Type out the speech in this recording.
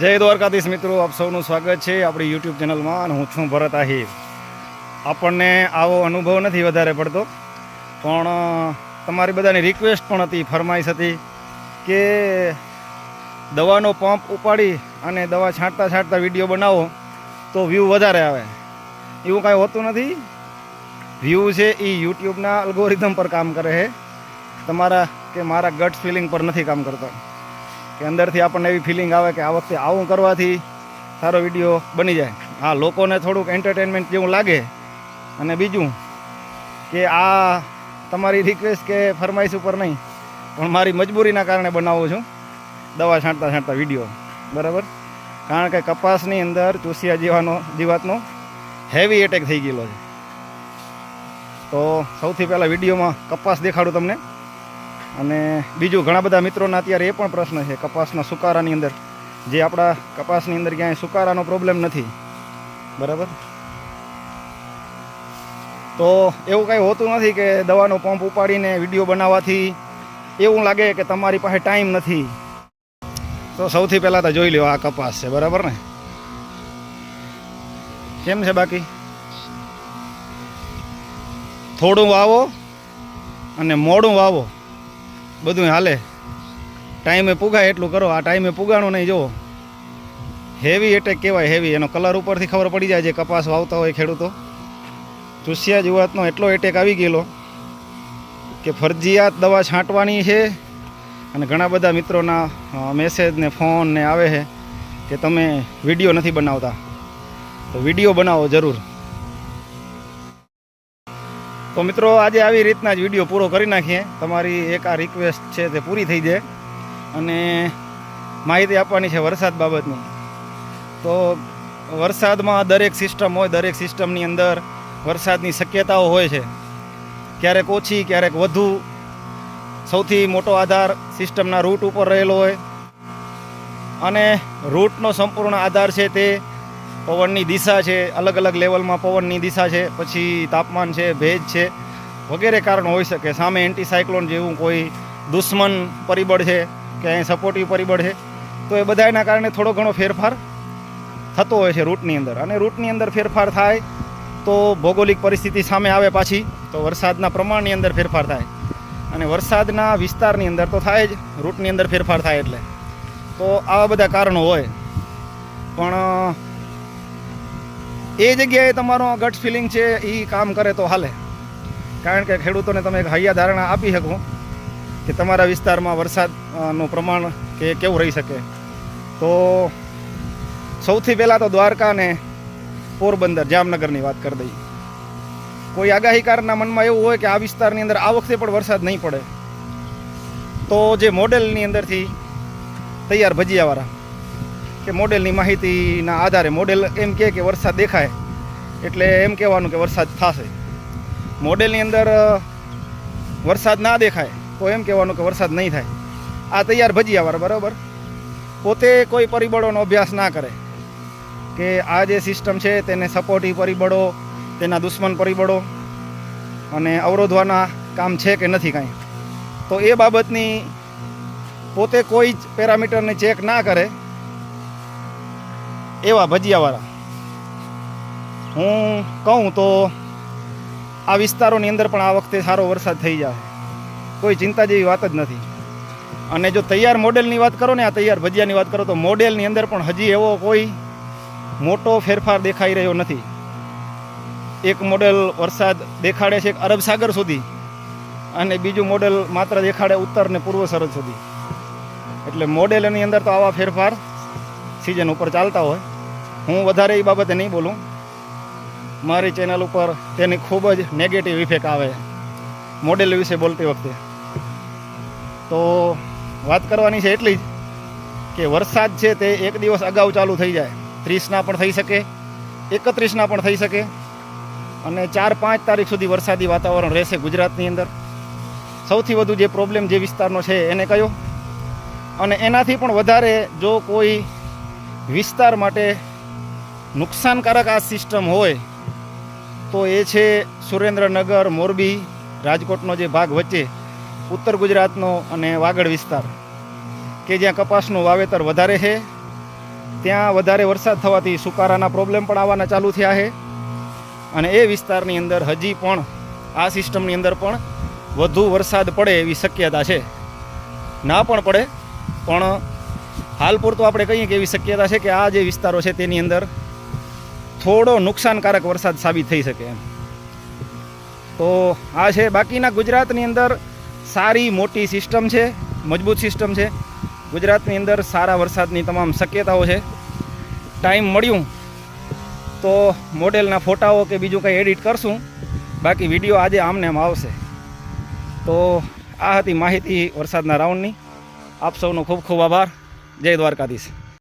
જય દ્વારકાધીશ મિત્રો, આપ સૌનું સ્વાગત છે આપણી યુટ્યુબ ચેનલમાં અને હું છું ભરત આહિર. આપણને આવો અનુભવ નથી વધારે પડતો, પણ તમારી બધાની રિક્વેસ્ટ પણ હતી, ફરમાઈશ હતી કે દવાનો પંપ ઉપાડી અને દવા છાંટતા વિડીયો બનાવો તો વ્યૂ વધારે આવે. એવું કાંઈ હોતું નથી. વ્યૂ છે એ યુટ્યુબના અલ્ગોરિધમ પર કામ કરે છે, તમારા કે મારા ગટ્સ ફિલિંગ પર નથી કામ કરતો. કે અંદરથી આપણને એવી ફિલિંગ આવે કે આ વખતે આવું કરવાથી સારો વિડીયો બની જાય. હા, લોકોને થોડુંક એન્ટરટેનમેન્ટ જેવું લાગે. અને બીજું કે આ તમારી રિક્વેસ્ટ કે ફરમાઈશ ઉપર નહીં, પણ મારી મજબૂરીના કારણે બનાવું છું દવા છાંટતા વિડીયો, બરાબર. કારણ કે કપાસની અંદર ચૂસિયા જીવાતનો હેવી એટેક થઈ ગયેલો છે. તો સૌથી પહેલાં વિડીયોમાં કપાસ દેખાડું તમને. અને બીજું, ઘણા બધા મિત્રોના અત્યારે એ પણ પ્રશ્ન છે કપાસના સુકારાની અંદર, જે આપણા કપાસની અંદર ક્યાંય સુકારાનો પ્રોબ્લેમ નથી, બરાબર. તો એવું કાંઈ હોતું નથી કે દવાનો પંપ ઉપાડીને વિડીયો બનાવવાથી એવું લાગે કે તમારી પાસે ટાઈમ નથી. તો સૌથી પહેલાં તો જોઈ લો, આ કપાસ છે, બરાબર ને. કેમ છે બાકી? થોડું વાવો અને મોડું વાવો, બધું હાલે. ટાઈમે પુગાય એટલું કરો. આ ટાઈમે પુગાણું નહીં. જુઓ, હેવી એટેક કહેવાય. હેવી, એનો કલર ઉપરથી ખબર પડી જાય. જે કપાસ વાવતા હોય ખેડૂતો, ચૂસિયા જીવાતનો એટલો એટેક આવી ગયેલો કે ફરજિયાત દવા છાંટવાની છે. અને ઘણા બધા મિત્રોના મેસેજ ને ફોન ને આવે છે કે તમે વિડીયો નથી બનાવતા, તો વિડીયો બનાવો જરૂર. તો મિત્રો, આજે આવી રીતના જ વિડીયો પૂરો કરી નાખીએ. તમારી એક આ રિક્વેસ્ટ છે તે પૂરી થઈ જાય. અને માહિતી આપવાની છે વરસાદ બાબતની. તો વરસાદમાં દરેક સિસ્ટમ હોય, દરેક સિસ્ટમની અંદર વરસાદની શક્યતાઓ હોય છે. ક્યારેક ઓછી, ક્યારેક વધુ. સૌથી મોટો આધાર સિસ્ટમના રૂટ ઉપર રહેલો હોય. અને રૂટનો સંપૂર્ણ આધાર છે તે પવનની દિશા છે. અલગ અલગ લેવલમાં પવનની દિશા છે, પછી તાપમાન છે, ભેજ છે, વગેરે કારણો હોઈ શકે. સામે એન્ટી સાયક્લોન જેવું કોઈ દુશ્મન પરિબળ છે કે અહીં સપોર્ટિવ પરિબળ છે. તો એ બધાના કારણે થોડો ઘણો ફેરફાર થતો હોય છે રૂટની અંદર. અને રૂટની અંદર ફેરફાર થાય તો ભૌગોલિક પરિસ્થિતિ સામે આવે પાછી, તો વરસાદના પ્રમાણની અંદર ફેરફાર થાય. અને વરસાદના વિસ્તારની અંદર તો થાય જ, રૂટની અંદર ફેરફાર થાય એટલે. તો આવા બધા કારણો હોય. પણ એ જગ્યાએ તમારો ગટ્સ ફિલિંગ છે એ કામ કરે તો હાલે. કારણ કે ખેડૂતોને તમે એક હૈયા ધારણા આપી શકો કે તમારા વિસ્તારમાં વરસાદનું પ્રમાણ કે કેવું રહી શકે. તો સૌથી પહેલાં તો દ્વારકા ને પોરબંદર, જામનગરની વાત કરી દઈએ. કોઈ આગાહીકારના મનમાં એવું હોય કે આ વિસ્તારની અંદર આ વખતે પણ વરસાદ નહીં પડે, તો જે મોડેલની અંદરથી તૈયાર ભજીયાવાળા કે મોડેલની માહિતીના આધારે, મોડેલ એમ કહે કે વરસાદ દેખાય એટલે એમ કહેવાનું કે વરસાદ થશે. મોડેલની અંદર વરસાદ ના દેખાય તો એમ કહેવાનું કે વરસાદ નહીં થાય. આ તૈયાર ભજીયાવાળા, બરાબર, પોતે કોઈ પરિબળોનો અભ્યાસ ના કરે કે આ જે સિસ્ટમ છે તેને સપોર્ટિવ પરિબળો, તેના દુશ્મન પરિબળો અને અવરોધવાના કામ છે કે નથી કાંઈ. તો એ બાબતની પોતે કોઈ જ પેરામીટરને ચેક ના કરે એવા ભજીયાવાળા હું કહું તો આ વિસ્તારોની અંદર પણ આ વખતે સારો વરસાદ થઈ જાય, કોઈ ચિંતા જેવી વાત જ નથી. અને જો તૈયાર મોડેલની વાત કરો ને, આ તૈયાર ભજીયાની વાત કરો, તો મોડેલની અંદર પણ હજી એવો કોઈ મોટો ફેરફાર દેખાઈ રહ્યો નથી. એક મોડેલ વરસાદ દેખાડે છે અરબ સાગર સુધી, અને બીજું મોડેલ માત્ર દેખાડે ઉત્તર ને પૂર્વ સરહદ સુધી. એટલે મોડેલની અંદર તો આવા ફેરફાર સિઝન ઉપર ચાલતા હોય. હું વધારે એ બાબતે નહીં બોલું. મારી ચેનલ ઉપર તેની ખૂબ જ નેગેટિવ ઇફેક્ટ આવે મોડેલ વિશે બોલતી વખતે. તો વાત કરવાની છે એટલી જ કે વરસાદ છે તે એક દિવસ અગાઉ ચાલુ થઈ જાય. 30ના પણ થઈ શકે, 31ના પણ થઈ શકે. અને 4-5 તારીખ સુધી વરસાદી વાતાવરણ રહેશે ગુજરાતની અંદર. સૌથી વધુ જે પ્રોબ્લેમ જે વિસ્તારનો છે એને કયો, અને એનાથી પણ વધારે જો કોઈ વિસ્તાર માટે નુકસાનકારક આ સિસ્ટમ હોય તો એ છે સુરેન્દ્રનગર, મોરબી, રાજકોટનો જે ભાગ વચ્ચે ઉત્તર ગુજરાતનો અને વાગડ વિસ્તાર, કે જ્યાં કપાસનું વાવેતર વધારે છે ત્યાં વધારે વરસાદ થવાથી સુકારાના પ્રોબ્લેમ પણ આવવાના ચાલુ થયા છે અને એ વિસ્તારની અંદર હજી પણ આ સિસ્ટમની અંદર પણ વધુ વરસાદ પડે એવી શક્યતા છે. ના પણ પડે, પણ હાલ પૂરતું આપણે કહીએ કે એવી શક્યતા છે કે આ જે વિસ્તારો છે તેની અંદર થોડો નુકસાનકારક વરસાદ સાબિત થઈ શકે એમ. તો આ છે. બાકીના ગુજરાતની અંદર સારી મોટી સિસ્ટમ છે, મજબૂત સિસ્ટમ છે. ગુજરાતની અંદર સારા વરસાદની તમામ શક્યતાઓ છે. ટાઈમ મળ્યું તો મોડેલના ફોટાઓ કે બીજું કંઈ એડિટ કરશું, બાકી વિડીયો આજે આમને આમ આવશે. તો આ હતી માહિતી વરસાદના રાઉન્ડની. આપ સૌનો ખૂબ ખૂબ આભાર. જય દ્વારકાધીશ.